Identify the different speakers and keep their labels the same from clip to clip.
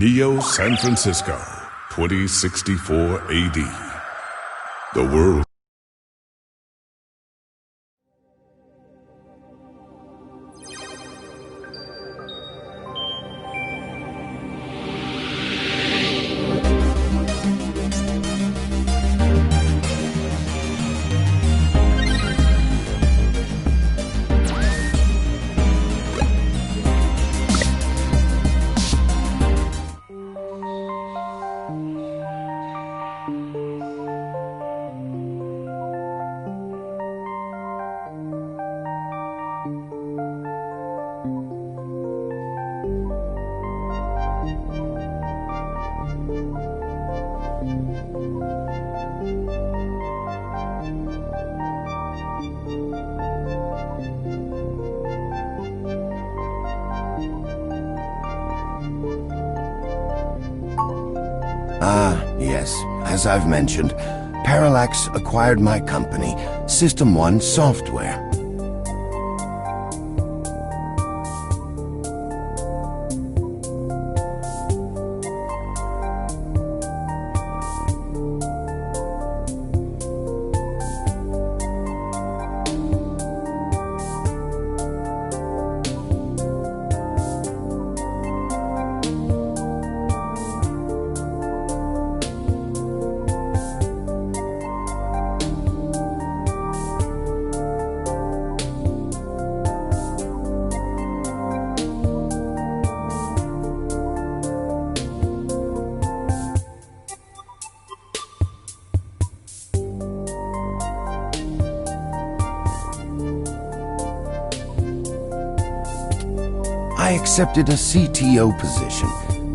Speaker 1: Neo San Francisco, 2064 AD. The world.
Speaker 2: Yes, as I've mentioned, Parallax acquired my company, System 1 Software. I accepted a CTO position,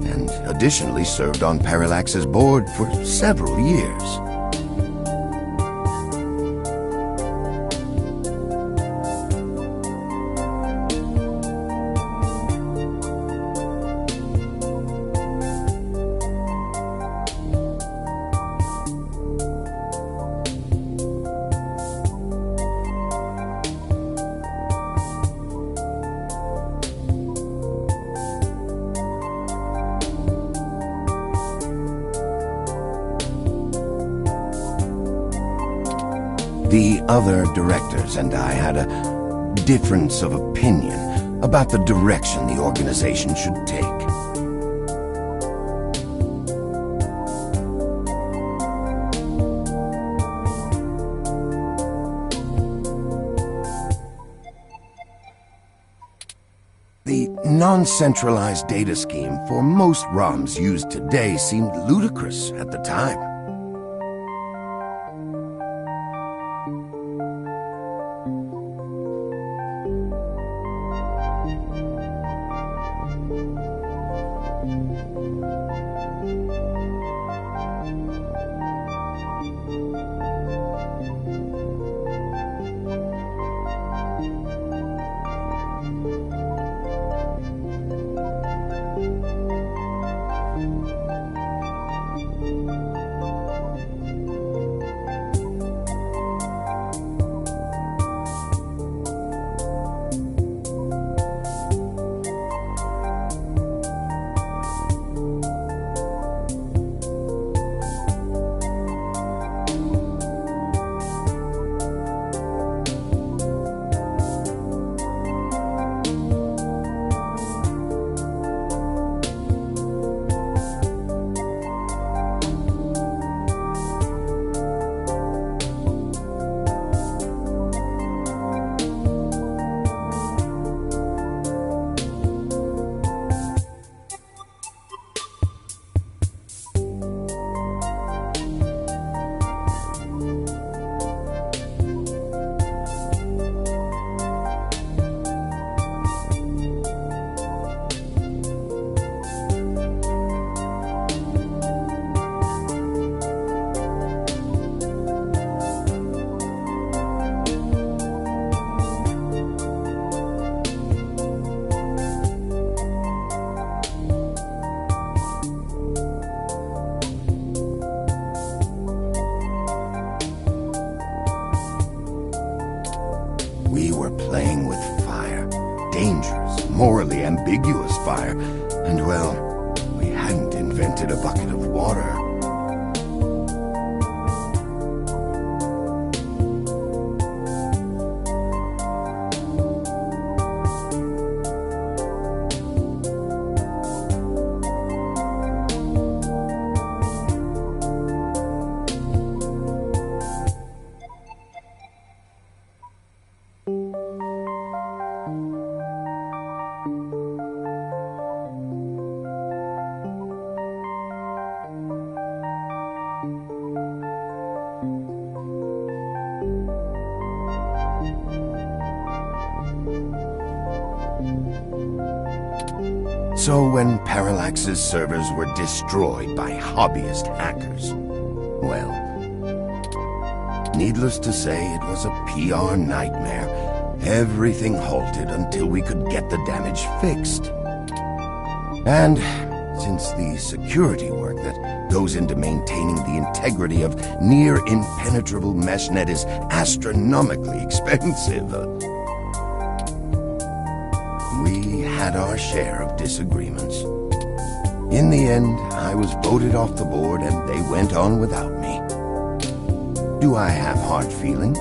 Speaker 2: and additionally served on Parallax's board for several years. The other directors and I had a difference of opinion about the direction the organization should take. The non-centralized data scheme for most ROMs used today seemed ludicrous at the time. We were playing with fire. Dangerous, morally ambiguous fire. And well, we hadn't wanted a bucket of water. So when Parallax's servers were destroyed by hobbyist hackers, well, needless to say, it was a PR nightmare. Everything halted until we could get the damage fixed. And since the security work that goes into maintaining the integrity of near-impenetrable meshnet is astronomically expensive, we had our share of disagreements. In the end, I was voted off the board and they went on without me. Do I have hard feelings?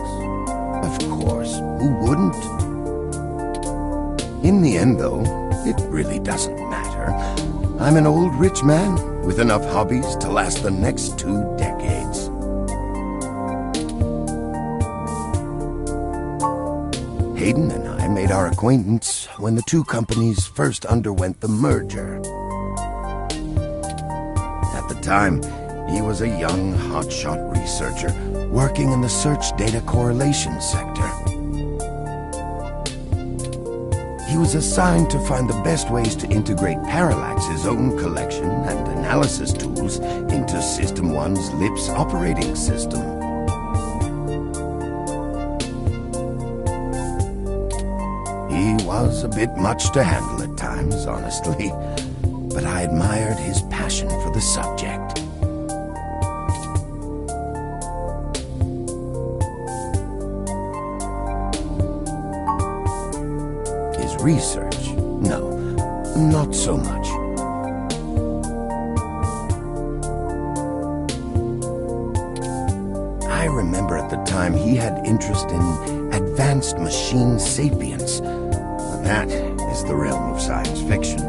Speaker 2: Of course, who wouldn't? In the end, though, it really doesn't matter. I'm an old rich man with enough hobbies to last the next 2 decades. Hayden and I made our acquaintance when the two companies first underwent the merger. At the time, he was a young, hotshot researcher working in the search data correlation sector. He was assigned to find the best ways to integrate Parallax's own collection and analysis tools into System 1's LIPS operating system. He was a bit much to handle at times, honestly, but I admired his passion for the subject. His research? No, not so much. I remember at the time he had interest in advanced machine sapience. That is the realm of science fiction.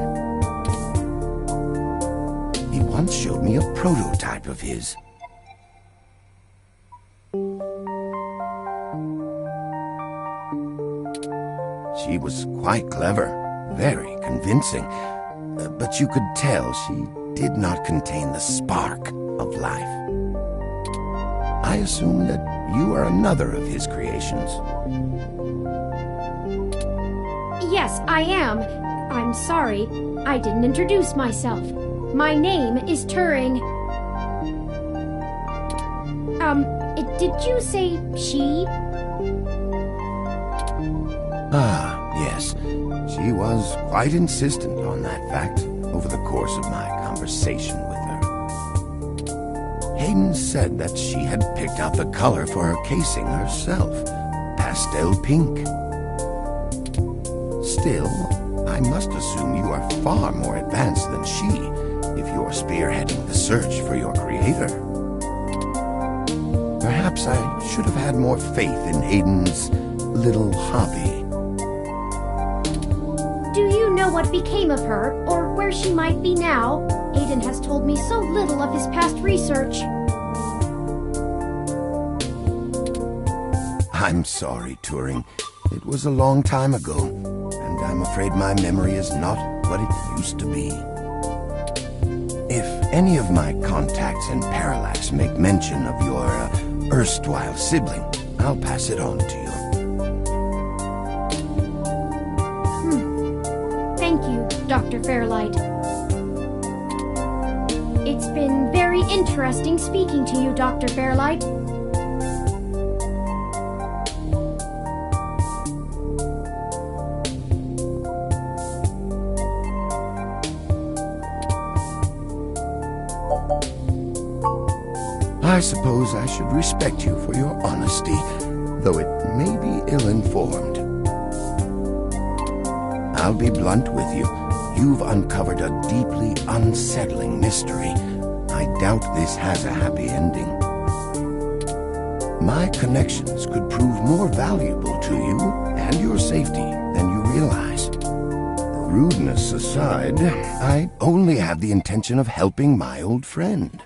Speaker 2: He once showed me a prototype of his. She was quite clever, very convincing, but you could tell she did not contain the spark of life. I assume that you are another of his creations.
Speaker 3: Yes, I am. I'm sorry, I didn't introduce myself. My name is Turing. Did you say she?
Speaker 2: Ah, yes. She was quite insistent on that fact over the course of my conversation with her. Hayden said that she had picked out the color for her casing herself, pastel pink. Still, I must assume you are far more advanced than she if you're spearheading the search for your creator. Perhaps I should have had more faith in Hayden's little hobby.
Speaker 3: Do you know what became of her, or where she might be now? Hayden has told me so little of his past research.
Speaker 2: I'm sorry, Turing. It was a long time ago, and I'm afraid my memory is not what it used to be. If any of my contacts in Parallax make mention of your erstwhile sibling, I'll pass it on to you.
Speaker 3: Thank you, Dr. Fairlight. It's been very interesting speaking to you, Dr. Fairlight.
Speaker 2: I suppose I should respect you for your honesty, though it may be ill-informed. I'll be blunt with you. you've uncovered a deeply unsettling mystery. I doubt this has a happy ending. My connections could prove more valuable to you and your safety than you realize. Rudeness aside, I only have the intention of helping my old friend.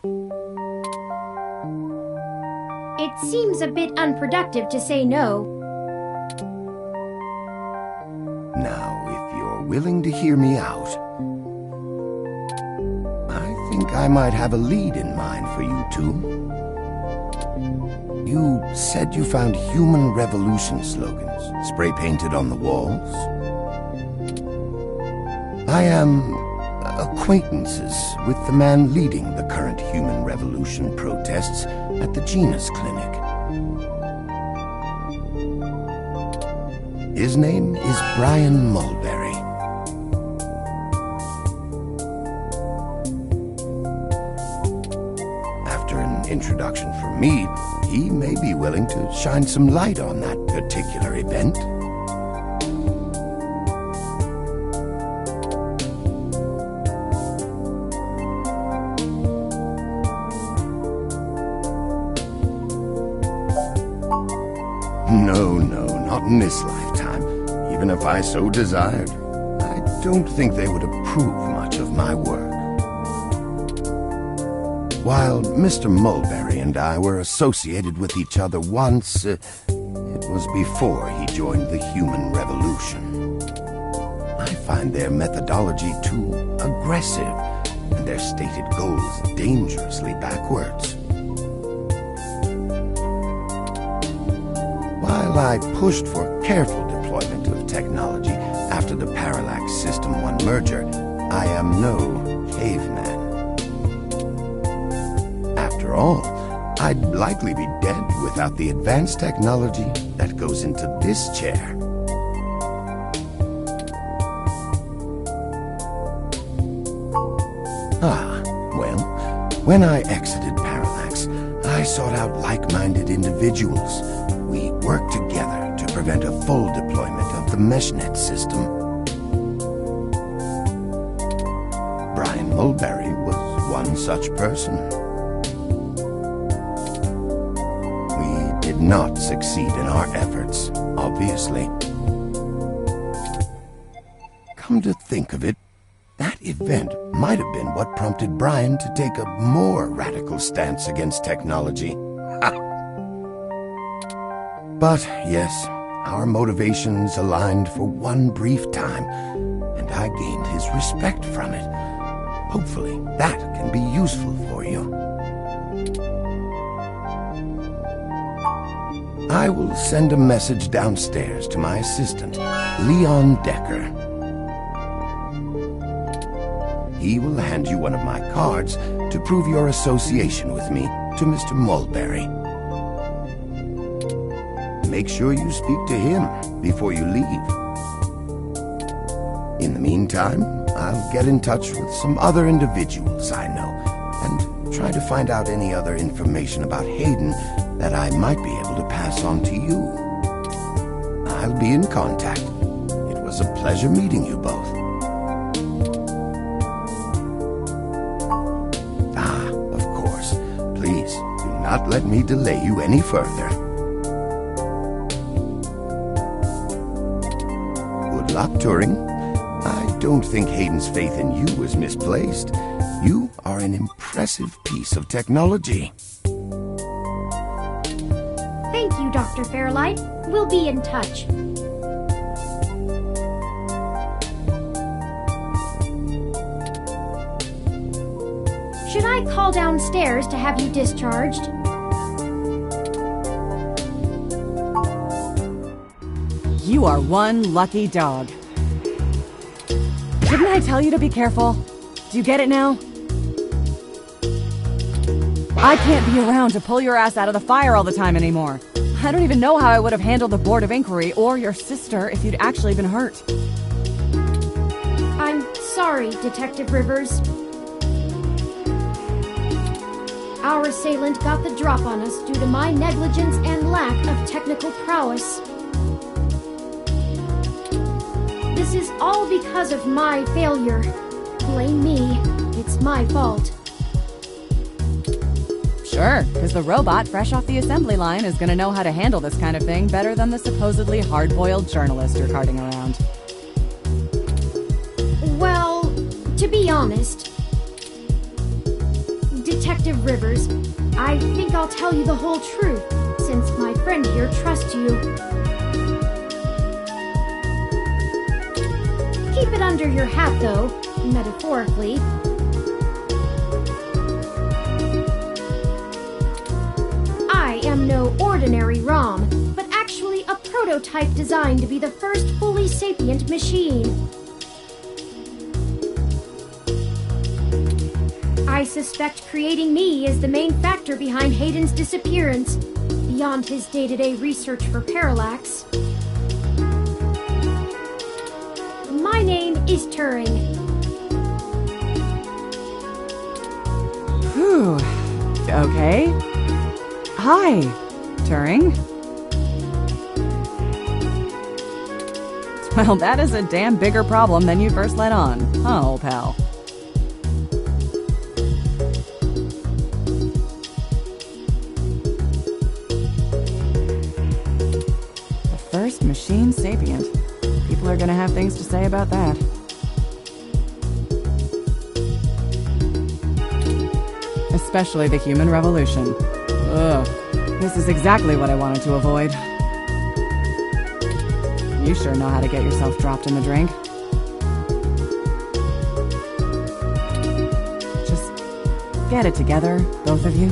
Speaker 3: It seems a bit unproductive to say no.
Speaker 2: Now, if you're willing to hear me out, I think I might have a lead in mind for you two. You said you found human revolution slogans spray-painted on the walls. I am acquaintances with the man leading the current human revolution protests at the Genus Clinic. His name is Brian Mulberry. After an introduction from me, he may be willing to shine some light on that particular event. No, not in this lifetime. Even if I so desired, I don't think they would approve much of my work. While Mr. Mulberry and I were associated with each other once, it was before he joined the human revolution. I find their methodology too aggressive, and their stated goals dangerously backwards. While I pushed for careful deployment of technology after the Parallax System 1 merger, I am no caveman. After all, I'd likely be dead without the advanced technology that goes into this chair. Well, when I exited Parallax, I sought out like-minded individuals. We worked together to prevent a full deployment of the MeshNet system. Brian Mulberry was one such person. We did not succeed in our efforts, obviously. Come to think of it, that event might have been what prompted Brian to take a more radical stance against technology. But yes, our motivations aligned for one brief time, and I gained his respect from it. Hopefully, that can be useful for you. I will send a message downstairs to my assistant, Leon Decker. He will hand you one of my cards to prove your association with me to Mr. Mulberry. Make sure you speak to him before you leave. In the meantime, I'll get in touch with some other individuals I know and try to find out any other information about Hayden that I might be able to pass on to you. I'll be in contact. It was a pleasure meeting you both. Of course. Please, do not let me delay you any further. Good luck, Turing. I don't think Hayden's faith in you was misplaced. You are an impressive piece of technology.
Speaker 3: Thank you, Dr. Fairlight. We'll be in touch. Should I call downstairs to have you discharged?
Speaker 4: You are one lucky dog. Didn't I tell you to be careful? Do you get it now? I can't be around to pull your ass out of the fire all the time anymore. I don't even know how I would have handled the Board of Inquiry or your sister if you'd actually been hurt.
Speaker 3: I'm sorry, Detective Rivers. Our assailant got the drop on us due to my negligence and lack of technical prowess. The This is all because of my failure. Blame me. It's my fault.
Speaker 4: Sure, because the robot fresh off the assembly line is gonna know how to handle this kind of thing better than the supposedly hard-boiled journalist you're carting around.
Speaker 3: Well, to be honest, Detective Rivers, I think I'll tell you the whole truth, since my friend here trusts you. Keep it under your hat, though, metaphorically. I am no ordinary ROM, but actually a prototype designed to be the first fully sapient machine. I suspect creating me is the main factor behind Hayden's disappearance, beyond his day-to-day research for Parallax. My name is Turing.
Speaker 4: Whew. Okay. Hi, Turing. Well, that is a damn bigger problem than you first let on, huh, old pal? The first machine sapient. People are gonna have things to say about that. Especially the human revolution. Ugh, this is exactly what I wanted to avoid. You sure know how to get yourself dropped in the drink. Just get it together, both of you.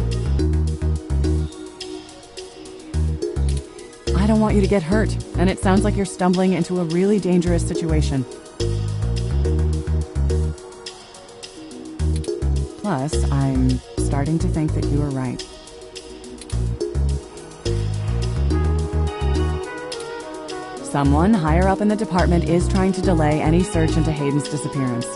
Speaker 4: I don't want you to get hurt, and it sounds like you're stumbling into a really dangerous situation. Plus, I'm starting to think that you were right. Someone higher up in the department is trying to delay any search into Hayden's disappearance.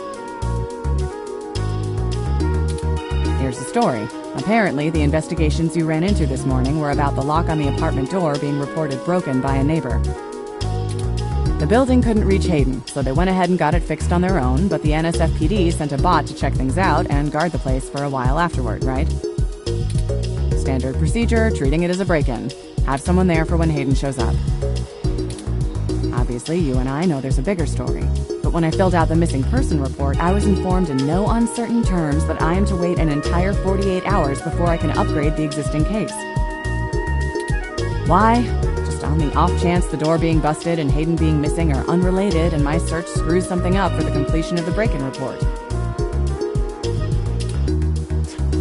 Speaker 4: Here's the story. Apparently, the investigations you ran into this morning were about the lock on the apartment door being reported broken by a neighbor. The building couldn't reach Hayden, so they went ahead and got it fixed on their own, but the NSFPD sent a bot to check things out and guard the place for a while afterward, right? Standard procedure, treating it as a break-in. Have someone there for when Hayden shows up. Obviously, you and I know there's a bigger story. But when I filled out the missing person report, I was informed in no uncertain terms that I am to wait an entire 48 hours before I can upgrade the existing case. Why? Just on the off chance the door being busted and Hayden being missing are unrelated and my search screws something up for the completion of the break-in report.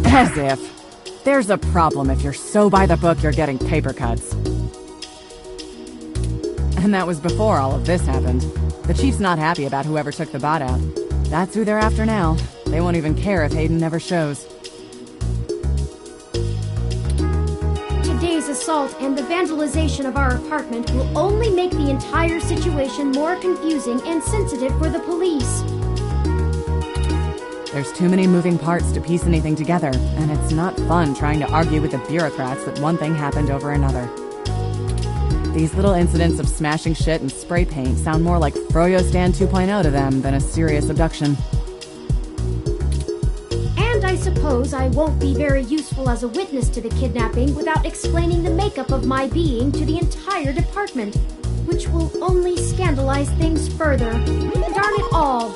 Speaker 4: As if. There's a problem if you're so by the book you're getting paper cuts. And that was before all of this happened. The chief's not happy about whoever took the bot out. That's who they're after now. They won't even care if Hayden never shows.
Speaker 3: Today's assault and the vandalization of our apartment will only make the entire situation more confusing and sensitive for the police.
Speaker 4: There's too many moving parts to piece anything together, and it's not fun trying to argue with the bureaucrats that one thing happened over another. These little incidents of smashing shit and spray paint sound more like Froyo Stand 2.0 to them than a serious abduction.
Speaker 3: And I suppose I won't be very useful as a witness to the kidnapping without explaining the makeup of my being to the entire department, which will only scandalize things further. Darn it all!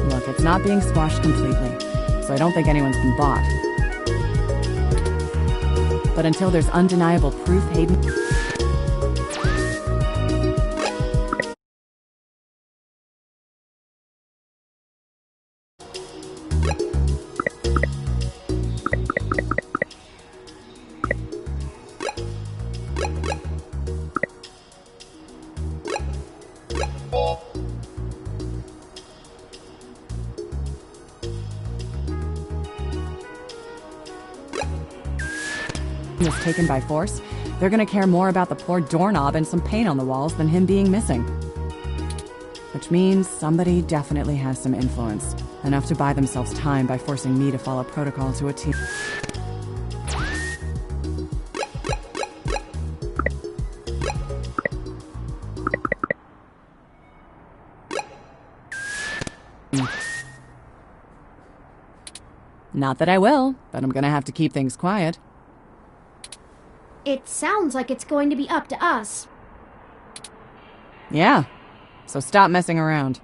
Speaker 4: Look, it's not being squashed completely, so I don't think anyone's been bought. But until there's undeniable proof Hayden... was taken by force, they're gonna care more about the poor doorknob and some paint on the walls than him being missing. Which means somebody definitely has some influence, enough to buy themselves time by forcing me to follow protocol to a T. Not that I will, but I'm gonna have to keep things quiet.
Speaker 3: It sounds like it's going to be up to us.
Speaker 4: Yeah, so stop messing around.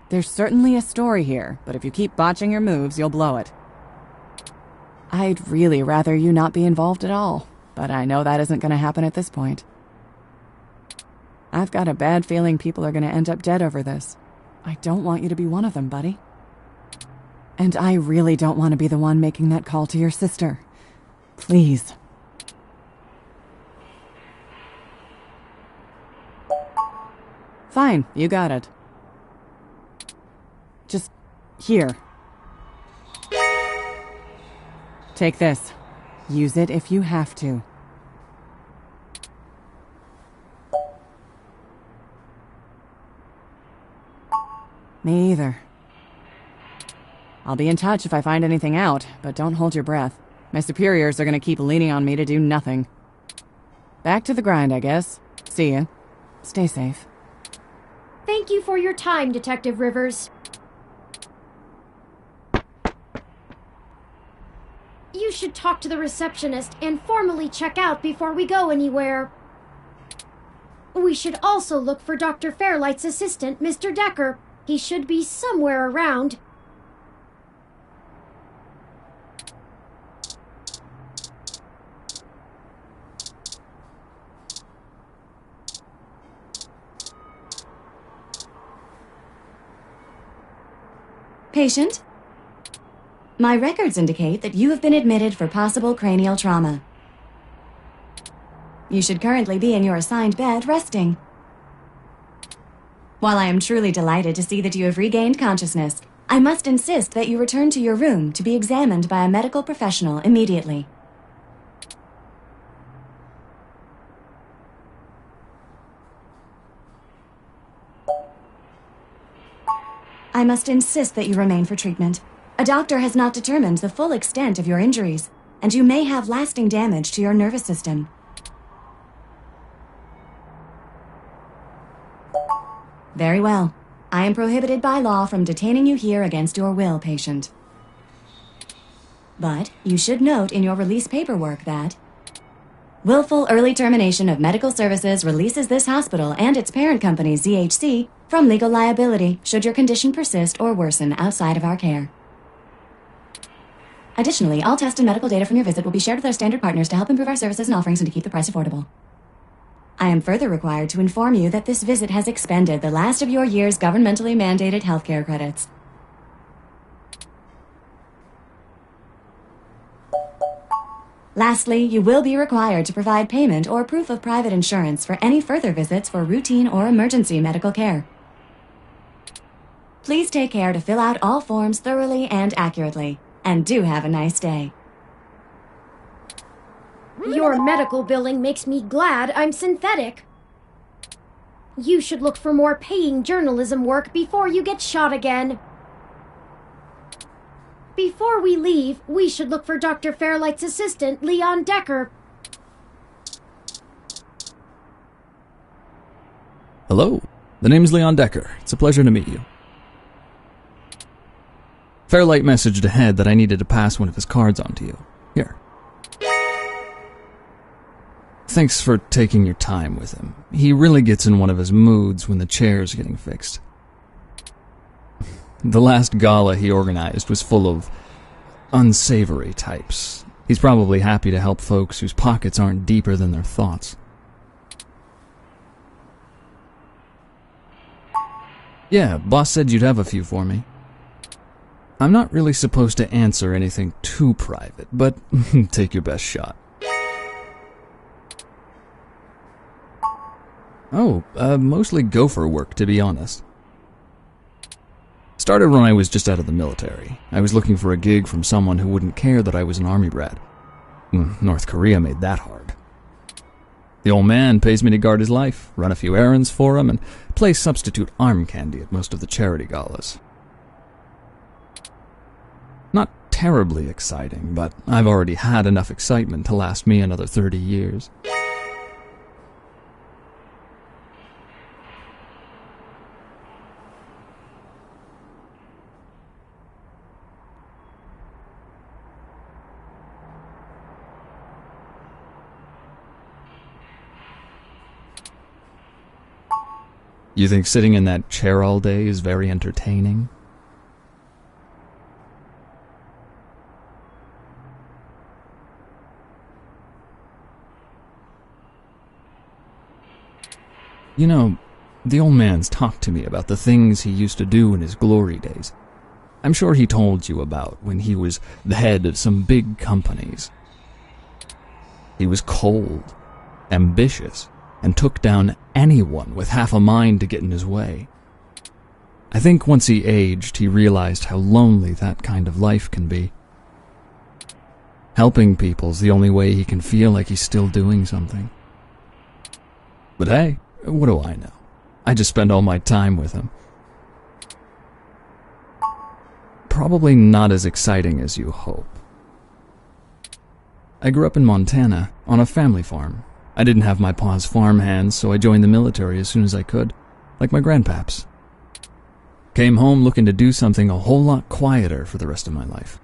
Speaker 4: There's certainly a story here, but if you keep botching your moves, you'll blow it. I'd really rather you not be involved at all, but I know that isn't gonna happen at this point. I've got a bad feeling people are gonna end up dead over this. I don't want you to be one of them, buddy. And I really don't want to be the one making that call to your sister. Please. Fine, you got it. Just here. Take this. Use it if you have to. Me either. I'll be in touch if I find anything out, but don't hold your breath. My superiors are gonna keep leaning on me to do nothing. Back to the grind, I guess. See ya. Stay safe.
Speaker 3: Thank you for your time, Detective Rivers. You should talk to the receptionist and formally check out before we go anywhere. We should also look for Dr. Fairlight's assistant, Mr. Decker. He should be somewhere around.
Speaker 5: Patient? My records indicate that you have been admitted for possible cranial trauma. You should currently be in your assigned bed, resting. While I am truly delighted to see that you have regained consciousness, I must insist that you return to your room to be examined by a medical professional immediately. I must insist that you remain for treatment. A doctor has not determined the full extent of your injuries, and you may have lasting damage to your nervous system. Very well. I am prohibited by law from detaining you here against your will, patient. But you should note in your release paperwork that willful early termination of medical services releases this hospital and its parent company, ZHC, from legal liability should your condition persist or worsen outside of our care. Additionally, all test and medical data from your visit will be shared with our standard partners to help improve our services and offerings and to keep the price affordable. I am further required to inform you that this visit has expended the last of your year's governmentally mandated healthcare credits. Lastly, you will be required to provide payment or proof of private insurance for any further visits for routine or emergency medical care. Please take care to fill out all forms thoroughly and accurately, and do have a nice day.
Speaker 3: Your medical billing makes me glad I'm synthetic. You should look for more paying journalism work before you get shot again. Before we leave, we should look for Dr. Fairlight's assistant, Leon Decker.
Speaker 6: Hello, the name's Leon Decker. It's a pleasure to meet you. Fairlight messaged ahead that I needed to pass one of his cards on to you. Here. Thanks for taking your time with him. He really gets in one of his moods when the chair's getting fixed. The last gala he organized was full of unsavory types. He's probably happy to help folks whose pockets aren't deeper than their thoughts. Yeah, boss said you'd have a few for me. I'm not really supposed to answer anything too private, but take your best shot. Oh, mostly gopher work, to be honest. Started when I was just out of the military. I was looking for a gig from someone who wouldn't care that I was an army brat. North Korea made that hard. The old man pays me to guard his life, run a few errands for him, and play substitute arm candy at most of the charity galas. Not terribly exciting, but I've already had enough excitement to last me another 30 years. You think sitting in that chair all day is very entertaining? You know, the old man's talked to me about the things he used to do in his glory days. I'm sure he told you about when he was the head of some big companies. He was cold, ambitious, and took down anyone with half a mind to get in his way. I think once he aged, he realized how lonely that kind of life can be. Helping people's the only way he can feel like he's still doing something. But hey, what do I know? I just spend all my time with him. Probably not as exciting as you hope. I grew up in Montana, on a family farm. I didn't have my pa's farm hands, so I joined the military as soon as I could, like my grandpaps. Came home looking to do something a whole lot quieter for the rest of my life.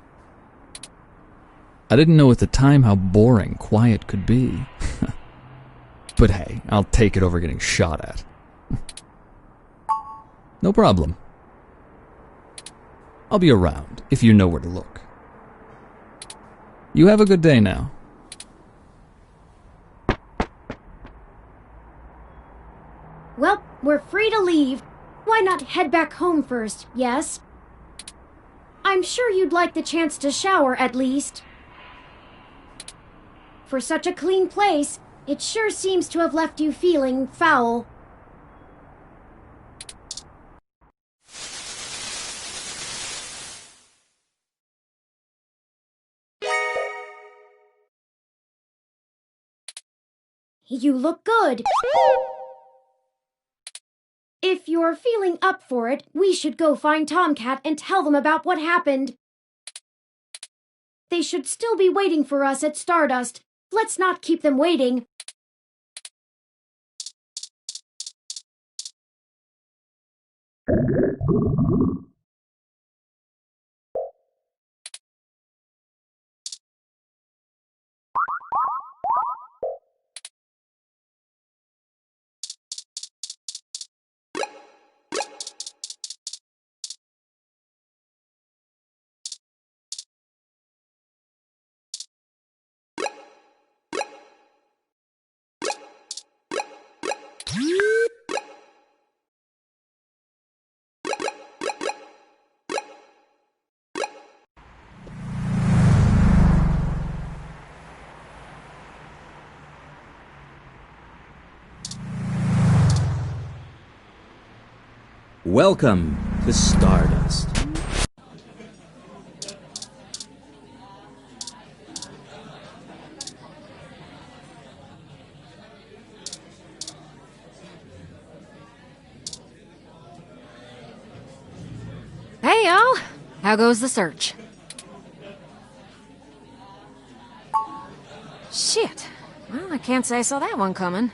Speaker 6: I didn't know at the time how boring quiet could be. But hey, I'll take it over getting shot at. No problem. I'll be around, if you know where to look. You have a good day now.
Speaker 3: Well, we're free to leave. Why not head back home first, yes? I'm sure you'd like the chance to shower, at least. For such a clean place, it sure seems to have left you feeling foul. You look good. If you're feeling up for it, we should go find Tomcat and tell them about what happened. They should still be waiting for us at Stardust. Let's not keep them waiting.
Speaker 7: Welcome to Stardust.
Speaker 8: Hey, y'all. How goes the search? Shit. Well, I can't say I saw that one coming.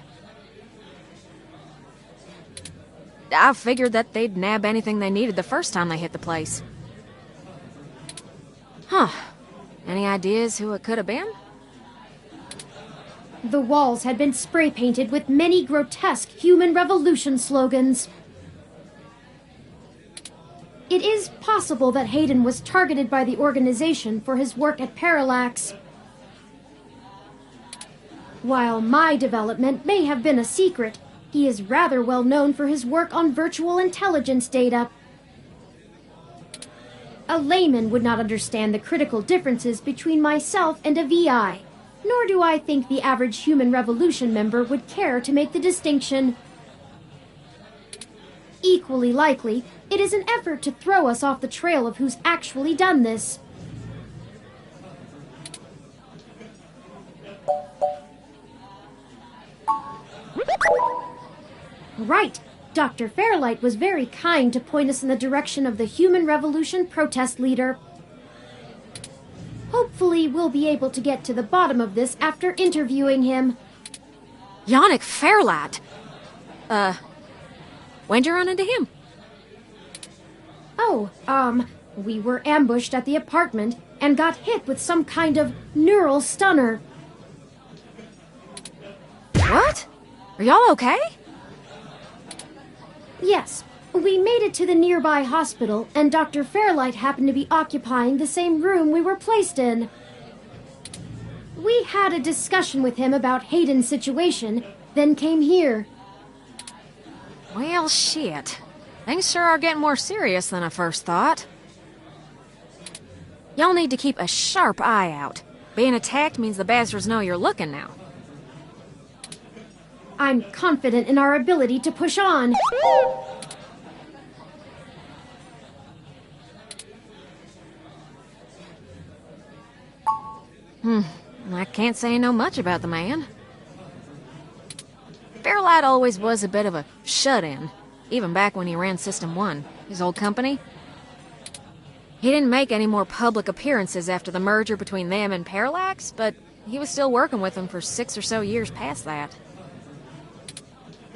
Speaker 8: I figured that they'd nab anything they needed the first time they hit the place. Huh. Any ideas who it could have been?
Speaker 3: The walls had been spray-painted with many grotesque human revolution slogans. It is possible that Hayden was targeted by the organization for his work at Parallax. While my development may have been a secret, he is rather well known for his work on virtual intelligence data. A layman would not understand the critical differences between myself and a VI, nor do I think the average Human Revolution member would care to make the distinction. Equally likely, it is an effort to throw us off the trail of who's actually done this. Right. Dr. Fairlight was very kind to point us in the direction of the Human Revolution protest leader. Hopefully, we'll be able to get to the bottom of this after interviewing him.
Speaker 8: Yannick Fairlight? When'd you run into him?
Speaker 3: We were ambushed at the apartment and got hit with some kind of neural stunner.
Speaker 8: What? Are y'all okay?
Speaker 3: Yes, we made it to the nearby hospital, and Dr. Fairlight happened to be occupying the same room we were placed in. We had a discussion with him about Hayden's situation, then came here.
Speaker 8: Well, shit. Things sure are getting more serious than I first thought. Y'all need to keep a sharp eye out. Being attacked means the bastards know you're looking now.
Speaker 3: I'm confident in our ability to push on.
Speaker 8: I can't say I know much about the man. Fairlight always was a bit of a shut-in, even back when he ran System 1, his old company. He didn't make any more public appearances after the merger between them and Parallax, but he was still working with them for 6 or so years past that.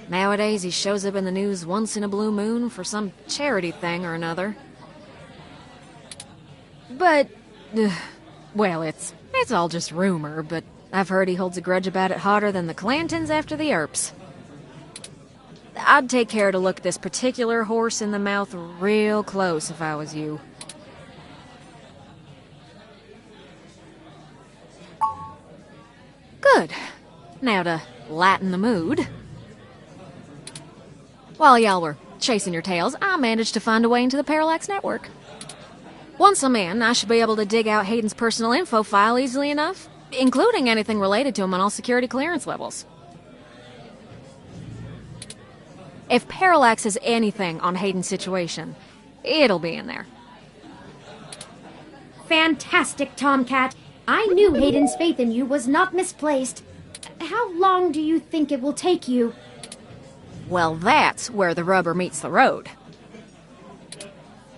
Speaker 8: Nowadays, he shows up in the news once in a blue moon for some charity thing or another. But, well, it's all just rumor, but I've heard he holds a grudge about it hotter than the Clantons after the Earps. I'd take care to look this particular horse in the mouth real close if I was you. Good. Now to lighten the mood. While y'all were chasing your tails, I managed to find a way into the Parallax network. Once I'm in, I should be able to dig out Hayden's personal info file easily enough, including anything related to him on all security clearance levels. If Parallax has anything on Hayden's situation, it'll be in there.
Speaker 3: Fantastic, Tomcat. I knew Hayden's faith in you was not misplaced. How long do you think it will take you?
Speaker 8: Well, that's where the rubber meets the road.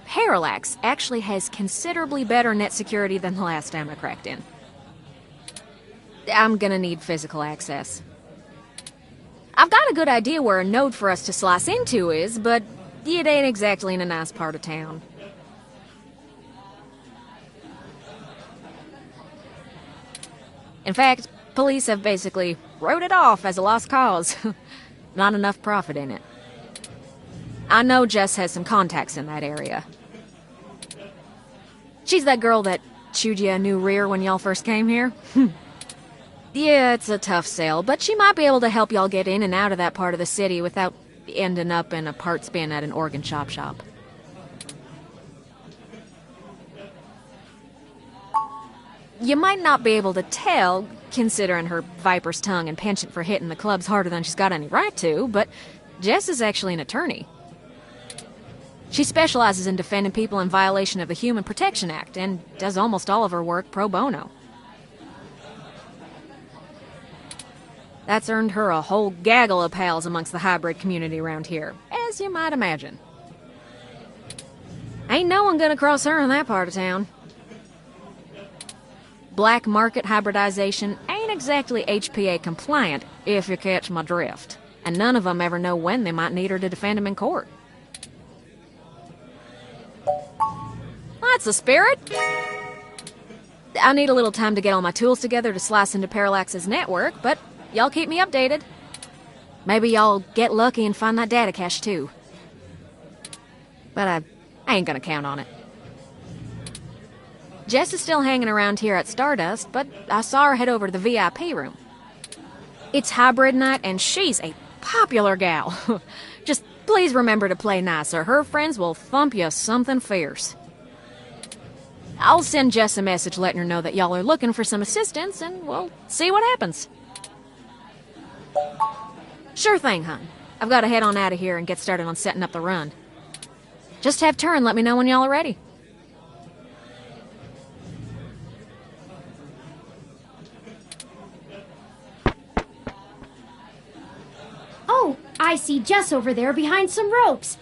Speaker 8: Parallax actually has considerably better net security than the last time I cracked in. I'm gonna need physical access. I've got a good idea where a node for us to slice into is, but it ain't exactly in a nice part of town. In fact, police have basically wrote it off as a lost cause. Not enough profit in it. I know Jess has some contacts in that area. She's that girl that chewed you a new rear when y'all first came here. Yeah, it's a tough sale, but she might be able to help y'all get in and out of that part of the city without ending up in a parts bin at an organ shop. You might not be able to tell, considering her viper's tongue and penchant for hitting the clubs harder than she's got any right to, but Jess is actually an attorney. She specializes in defending people in violation of the Human Protection Act and does almost all of her work pro bono. That's earned her a whole gaggle of pals amongst the hybrid community around here, as you might imagine. Ain't no one gonna cross her in that part of town. Black market hybridization ain't exactly HPA compliant, if you catch my drift. And none of them ever know when they might need her to defend him in court. That's the spirit. I need a little time to get all my tools together to slice into Parallax's network, but y'all keep me updated. Maybe y'all get lucky and find that data cache too. But I ain't gonna count on it. Jess is still hanging around here at Stardust, but I saw her head over to the VIP room. It's hybrid night, and she's a popular gal. Just please remember to play nice, or her friends will thump you something fierce. I'll send Jess a message letting her know that y'all are looking for some assistance, and we'll see what happens. Sure thing, hon. I've got to head on out of here and get started on setting up the run. Just have turn, let me know when y'all are ready.
Speaker 3: Oh, I see Jess over there behind some ropes.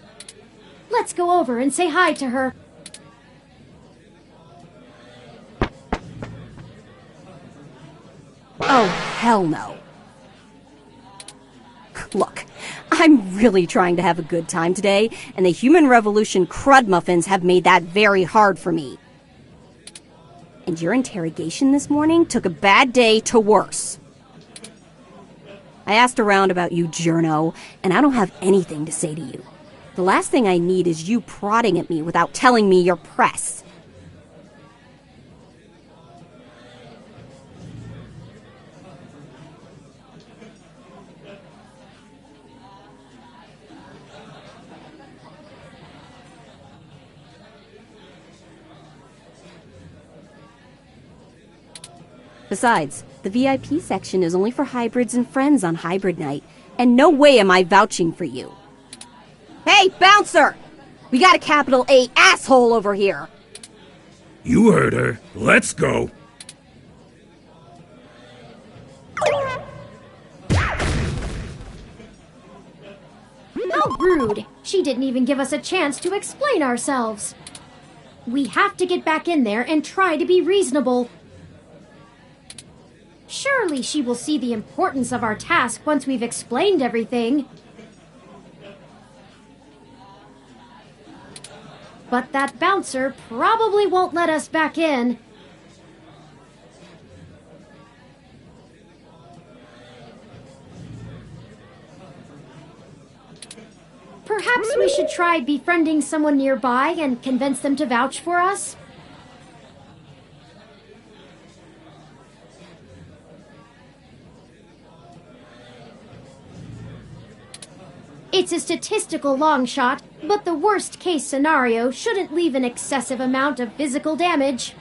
Speaker 3: Let's go over and say hi to her.
Speaker 9: Oh, hell no. Look, I'm really trying to have a good time today, and the Human Revolution crud muffins have made that very hard for me. And your interrogation this morning took a bad day to worse. I asked around about you, Journo, and I don't have anything to say to you. The last thing I need is you prodding at me without telling me you're pressed. Besides, the VIP section is only for hybrids and friends on hybrid night, and no way am I vouching for you. Hey, bouncer! We got a capital A asshole over here!
Speaker 10: You heard her. Let's go.
Speaker 3: How rude! She didn't even give us a chance to explain ourselves. We have to get back in there and try to be reasonable. Surely she will see the importance of our task once we've explained everything. But that bouncer probably won't let us back in. Perhaps we should try befriending someone nearby and convince them to vouch for us? It's a statistical long shot, but the worst case scenario shouldn't leave an excessive amount of physical damage.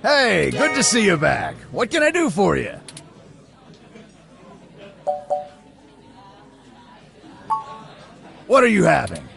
Speaker 11: Hey, good to see you back. What can I do for you? What are you having?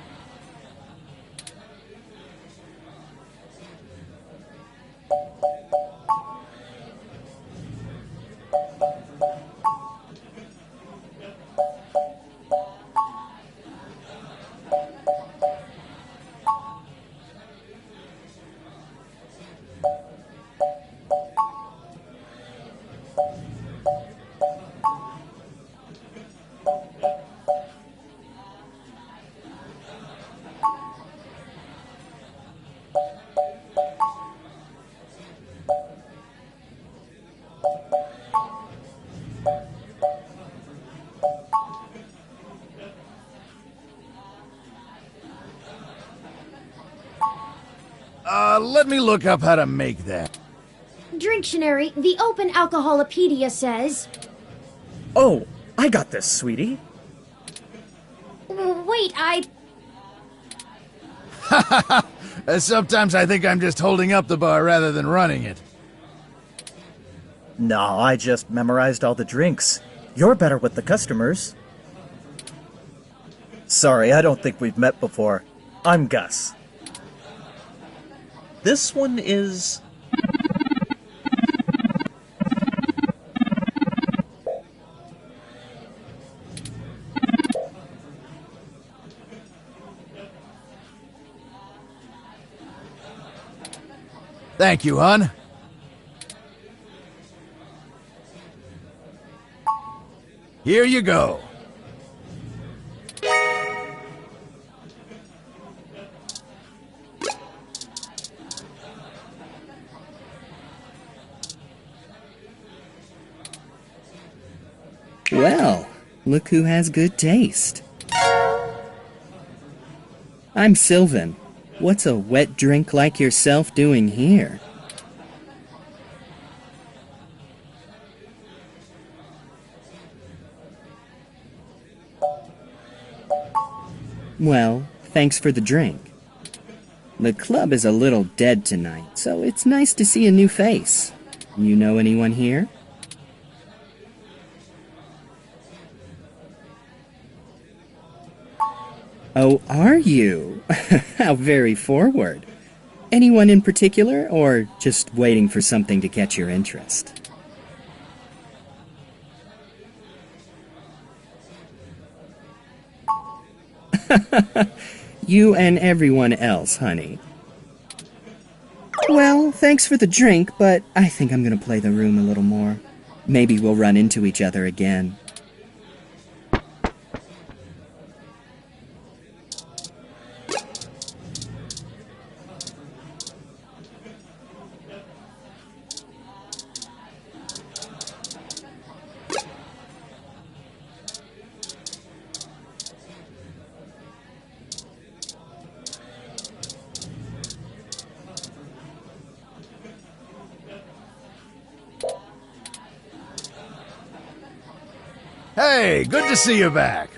Speaker 11: Let me look up how to make that.
Speaker 3: Dictionary, the Open Alcoholopedia says...
Speaker 12: Oh, I got this, sweetie.
Speaker 3: Wait,
Speaker 11: Sometimes I think I'm just holding up the bar rather than running it.
Speaker 12: No, I just memorized all the drinks. You're better with the customers. Sorry, I don't think we've met before. I'm Gus.
Speaker 7: This one is...
Speaker 11: Thank you, hon. Here you go.
Speaker 13: Look who has good taste. I'm Sylvan. What's a wet drink like yourself doing here? Well, thanks for the drink. The club is a little dead tonight, so it's nice to see a new face. You know anyone here? Oh, are you? How very forward. Anyone in particular, or just waiting for something to catch your interest? You and everyone else, honey. Well, thanks for the drink, but I think I'm gonna play the room a little more. Maybe we'll run into each other again.
Speaker 11: Hey, good to see you back.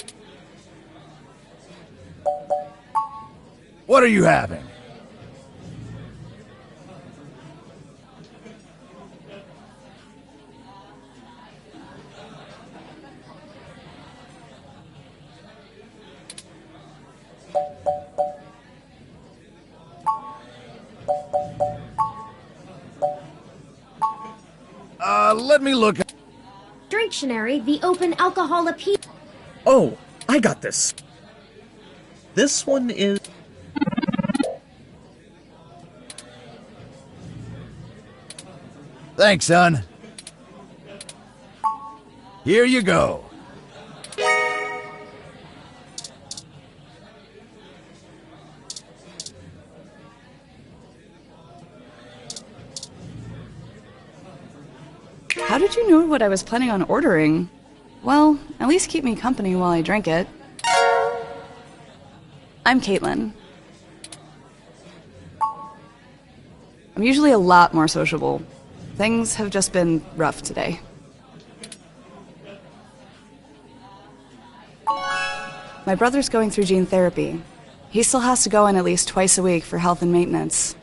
Speaker 11: What are you having? Let me look.
Speaker 3: Drinktionary, the open alcohol appeal.
Speaker 12: Oh, I got this. This one is...
Speaker 11: Thanks, son. Here you go.
Speaker 14: How did you know what I was planning on ordering? Well, at least keep me company while I drink it. I'm Caitlin. I'm usually a lot more sociable. Things have just been rough today. My brother's going through gene therapy. He still has to go in at least twice a week for health and maintenance.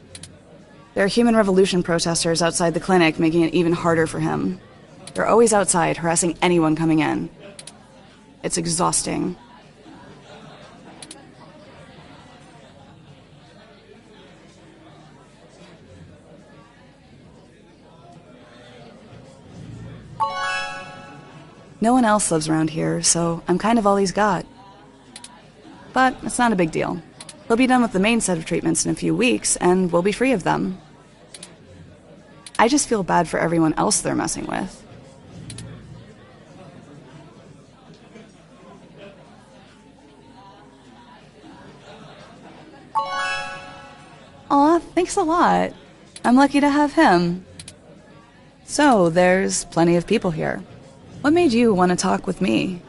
Speaker 14: There are Human Revolution protesters outside the clinic, making it even harder for him. They're always outside, harassing anyone coming in. It's exhausting. No one else lives around here, so I'm kind of all he's got. But it's not a big deal. He'll be done with the main set of treatments in a few weeks, and we'll be free of them. I just feel bad for everyone else they're messing with. Aw, thanks a lot. I'm lucky to have him. So, there's plenty of people here. What made you want to talk with me?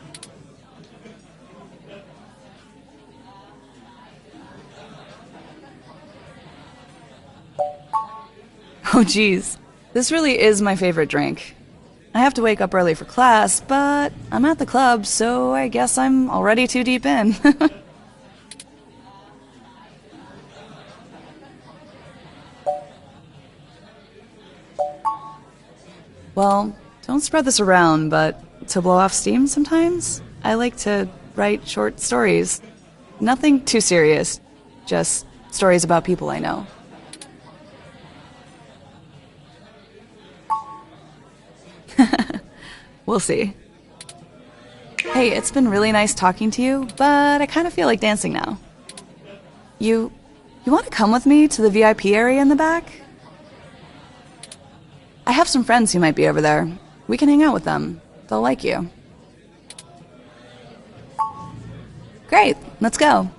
Speaker 14: Oh geez, this really is my favorite drink. I have to wake up early for class, but I'm at the club, so I guess I'm already too deep in. Well, don't spread this around, but to blow off steam sometimes, I like to write short stories. Nothing too serious, just stories about people I know. We'll see. Hey, it's been really nice talking to you, but I kind of feel like dancing now. You want to come with me to the VIP area in the back? I have some friends who might be over there. We can hang out with them. They'll like you. Great, let's go.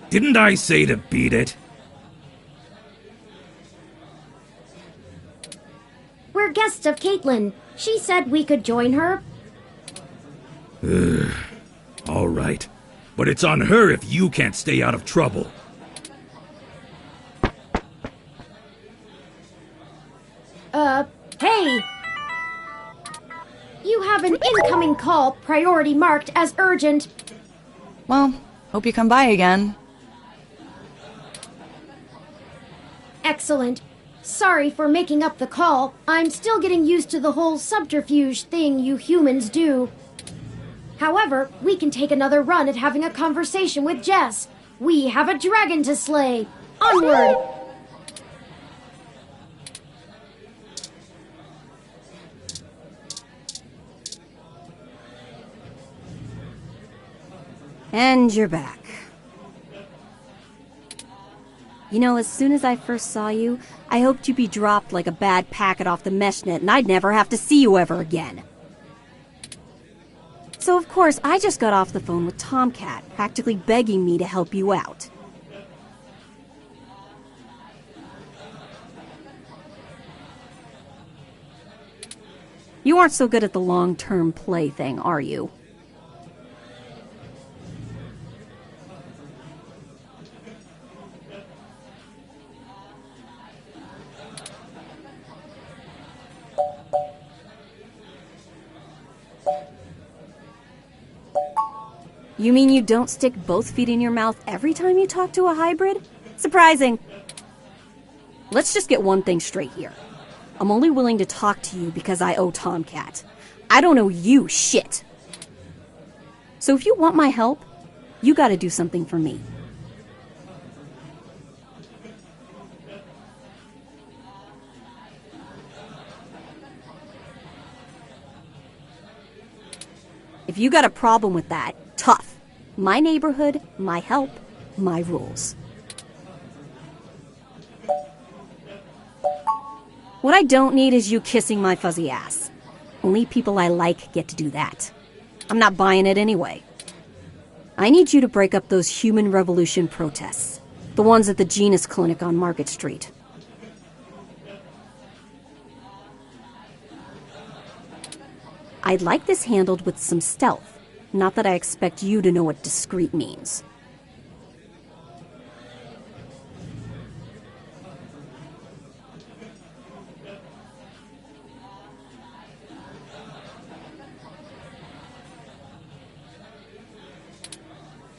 Speaker 10: Didn't I say to beat it?
Speaker 3: Where guests requests of Caitlin. She said we could join her.
Speaker 10: All right. But it's on her if you can't stay out of trouble.
Speaker 3: Hey! You have an incoming call, priority marked as urgent.
Speaker 14: Well, hope you come by again.
Speaker 3: Excellent. Sorry for making up the call. I'm still getting used to the whole subterfuge thing you humans do. However, we can take another run at having a conversation with Jess. We have a dragon to slay. Onward!
Speaker 9: And you're back. You know, as soon as I first saw you, I hoped you'd be dropped like a bad packet off the mesh net and I'd never have to see you ever again. So of course, I just got off the phone with Tomcat, practically begging me to help you out. You aren't so good at the long-term play thing, are you? You mean you don't stick both feet in your mouth every time you talk to a hybrid? Surprising. Let's just get one thing straight here. I'm only willing to talk to you because I owe Tomcat. I don't owe you shit. So if you want my help, you gotta do something for me. If you got a problem with that, tough. My neighborhood, my help, my rules. What I don't need is you kissing my fuzzy ass. Only people I like get to do that. I'm not buying it anyway. I need you to break up those Human Revolution protests. The ones at the Genus Clinic on Market Street. I'd like this handled with some stealth. Not that I expect you to know what discreet means.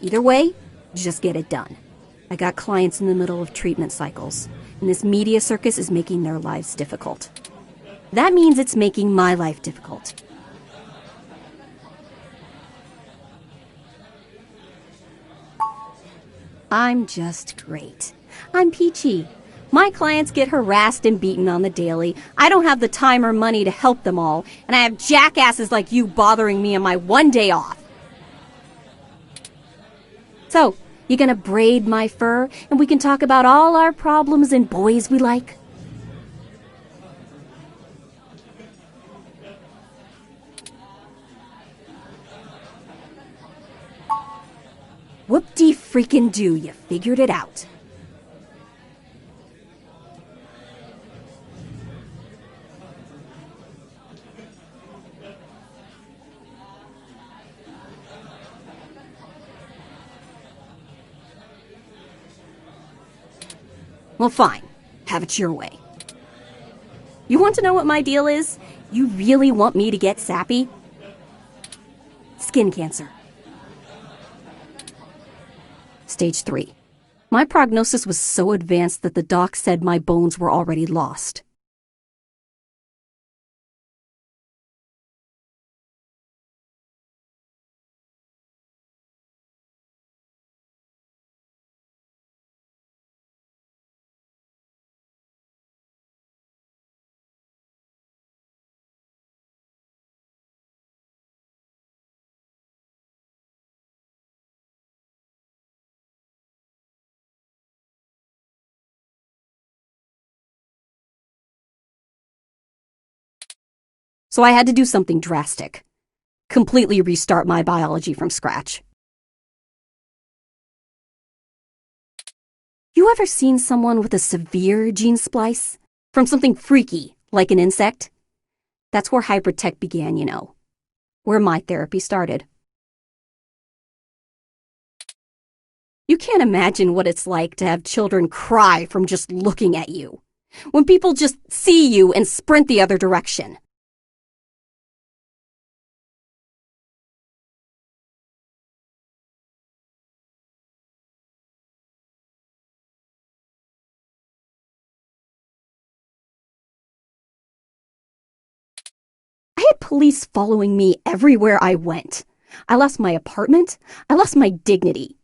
Speaker 9: Either way, just get it done. I got clients in the middle of treatment cycles, and this media circus is making their lives difficult. That means it's making my life difficult. I'm just great. I'm peachy. My clients get harassed and beaten on the daily. I don't have the time or money to help them all, and I have jackasses like you bothering me on my one day off. So, you gonna braid my fur, and we can talk about all our problems and boys we like? Whoop-de-freaking-do, you figured it out. Well, fine. Have it your way. You want to know what my deal is? You really want me to get sappy? Skin cancer. Stage 3. My prognosis was so advanced that the doc said my bones were already lost. So I had to do something drastic. Completely restart my biology from scratch. You ever seen someone with a severe gene splice? From something freaky, like an insect? That's where Hybrid began, you know. Where my therapy started. You can't imagine what it's like to have children cry from just looking at you. When people just see you and sprint the other direction. I had police following me everywhere I went. I lost my apartment. I lost my dignity.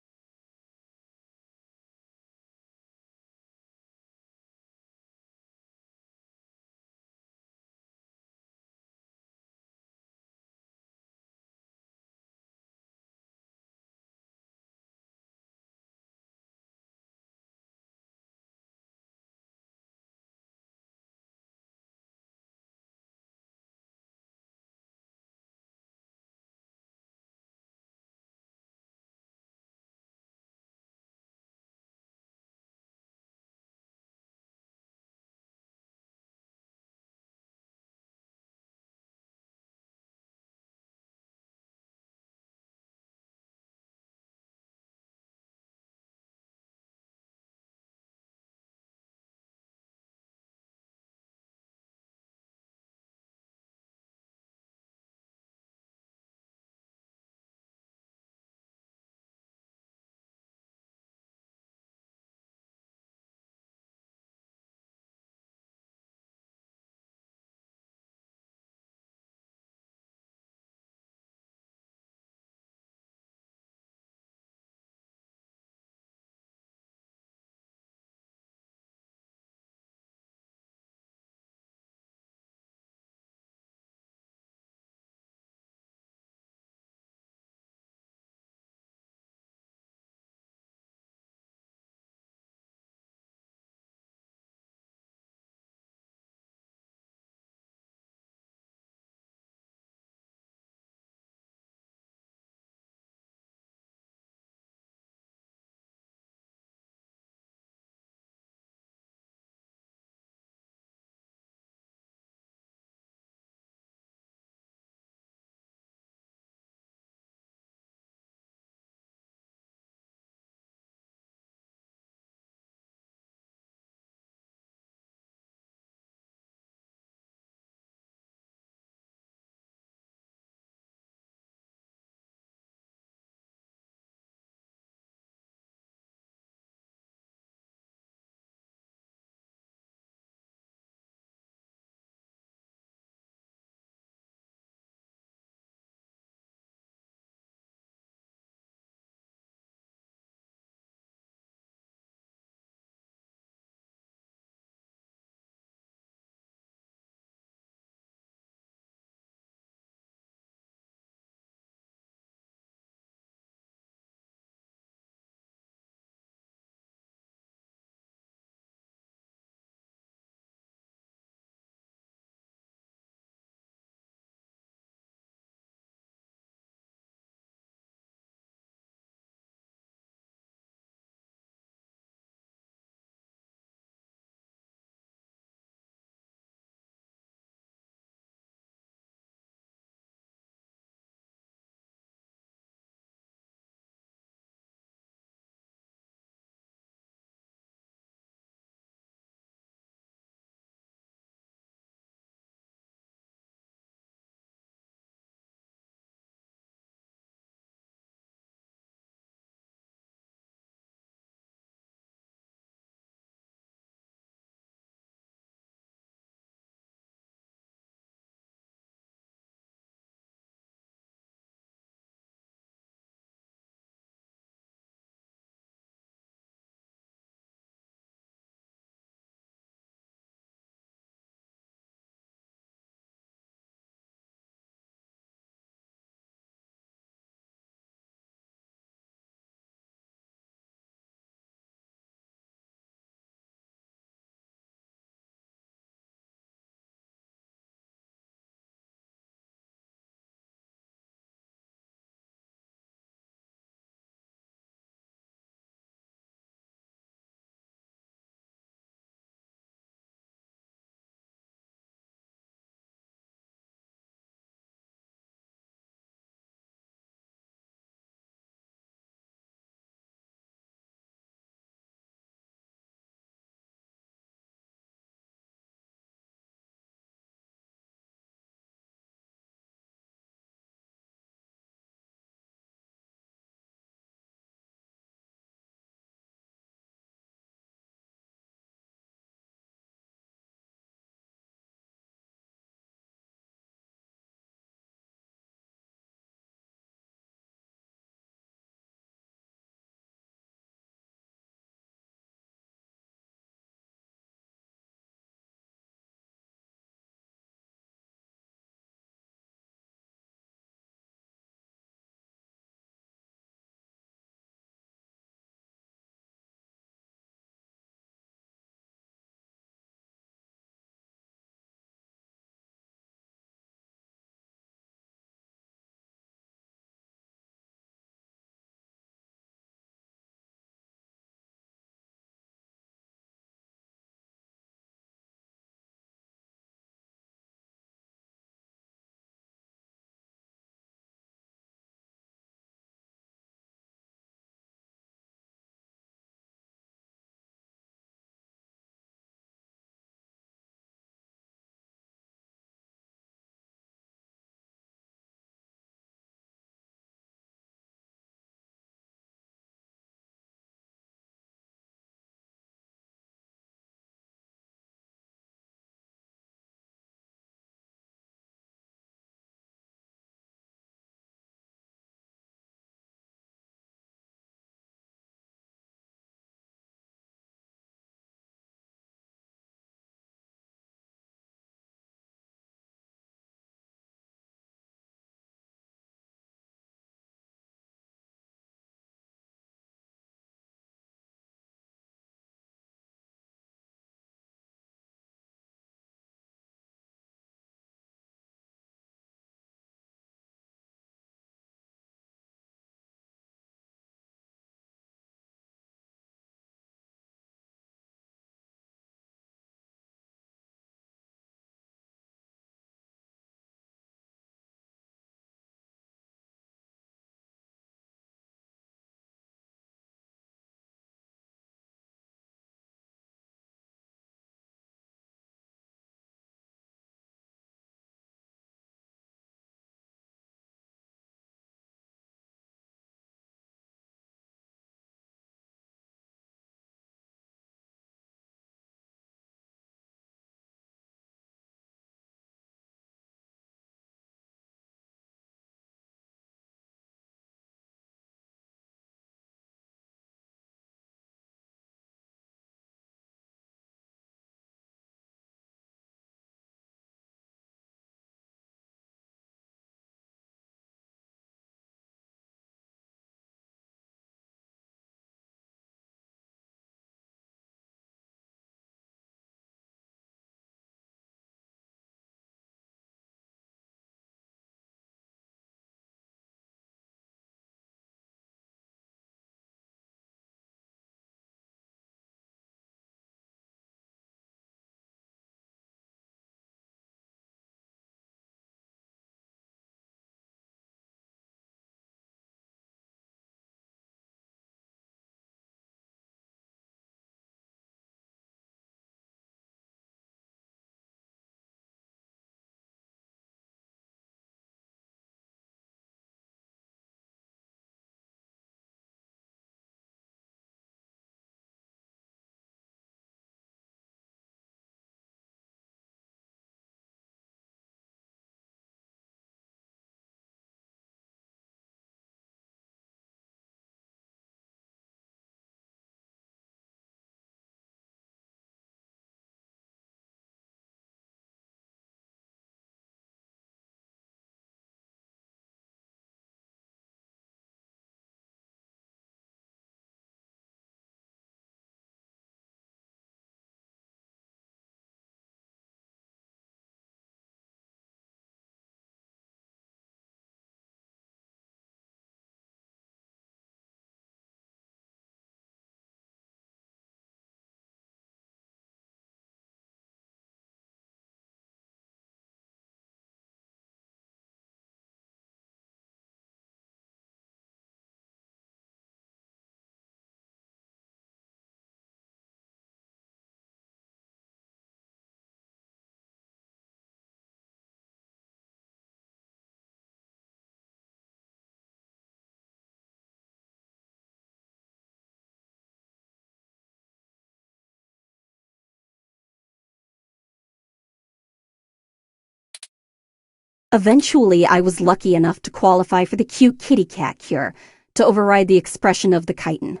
Speaker 9: Eventually, I was lucky enough to qualify for the cute kitty cat cure to override the expression of the chitin.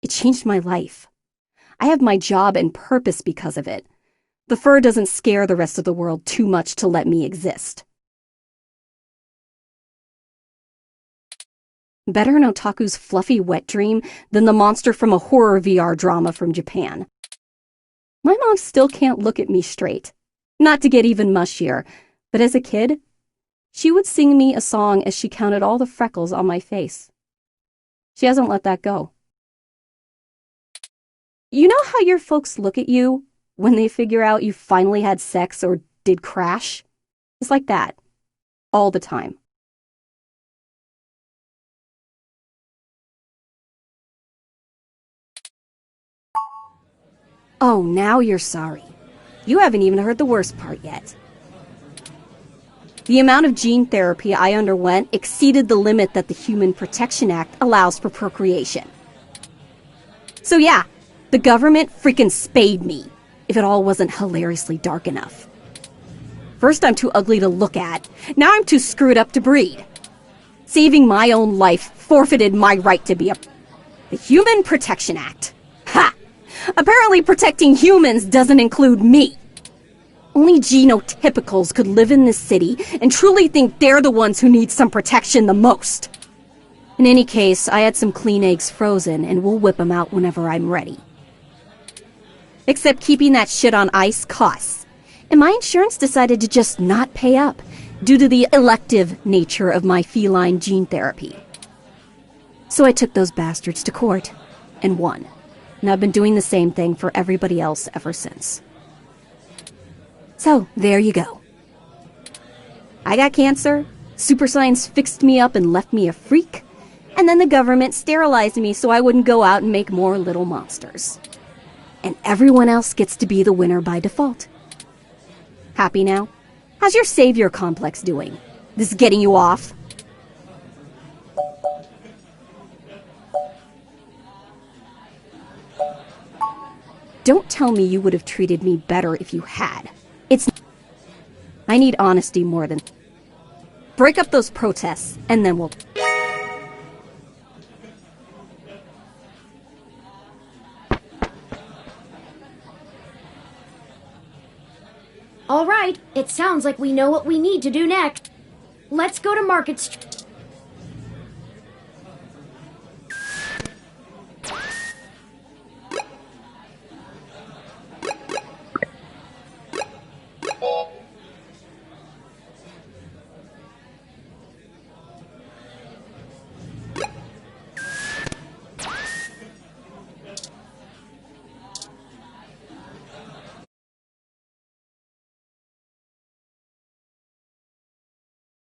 Speaker 9: It changed my life. I have my job and purpose because of it. The fur doesn't scare the rest of the world too much to let me exist. Better an otaku's fluffy wet dream than the monster from a horror VR drama from Japan. My mom still can't look at me straight. Not to get even mushier, but as a kid, she would sing me a song as she counted all the freckles on my face. She hasn't let that go. You know how your folks look at you when they figure out you finally had sex or did crash? It's like that. All the time. Oh, now you're sorry. You haven't even heard the worst part yet. The amount of gene therapy I underwent exceeded the limit that the Human Protection Act allows for procreation. So yeah, the government freaking spayed me, if it all wasn't hilariously dark enough. First I'm too ugly to look at, now I'm too screwed up to breed. Saving my own life forfeited my right to be the Human Protection Act. Ha! Apparently protecting humans doesn't include me. Only genotypicals could live in this city and truly think they're the ones who need some protection the most. In any case, I had some clean eggs frozen and we'll whip them out whenever I'm ready. Except keeping that shit on ice costs. And my insurance decided to just not pay up due to the elective nature of my feline gene therapy. So I took those bastards to court and won. And I've been doing the same thing for everybody else ever since. So, there you go. I got cancer, super science fixed me up and left me a freak, and then the government sterilized me so I wouldn't go out and make more little monsters. And everyone else gets to be the winner by default. Happy now? How's your savior complex doing? This getting you off? Don't tell me you would have treated me better if you had. I need honesty more than... Break up those protests, and then we'll...
Speaker 3: All right, it sounds like we know what we need to do next. Let's go to Market Street.